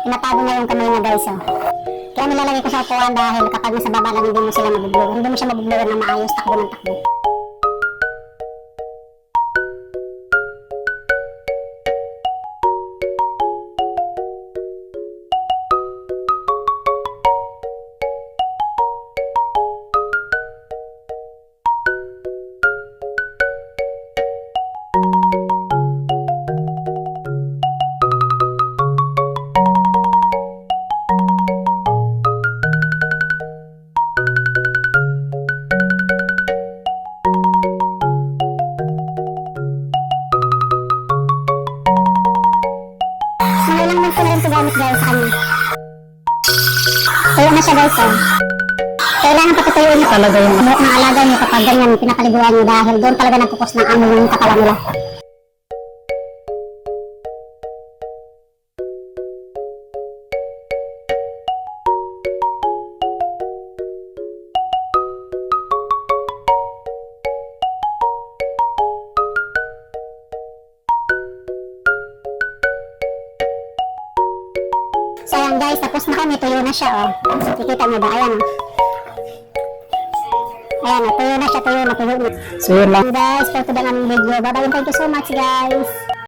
pinatago na yung kamay niya guys oh. Kaya nilalagay ko sa upuan dahil kapag nasa baba lang hindi mo sila mabublower. Hindi mo siya mabublower na maayos, takbo ng takbo. Ilang months ko na rin ito gamit guys sa kanya. Tuyo na siya guys oh. Kailangan patutuyuin niyo talaga yun. Ang alaga niyo kapag ganyan pinapaliguan niyo dahil doon talaga nagpupos ng amo yung katawan nila. So ayan guys, tapos na kami, tuyo na siya oh. Kikita nyo ba? Ayan oh. Ayan oh, tuyo na siya, tuyo na. So yun lang. Guys, for today ng video. Bye bye, thank you so much guys.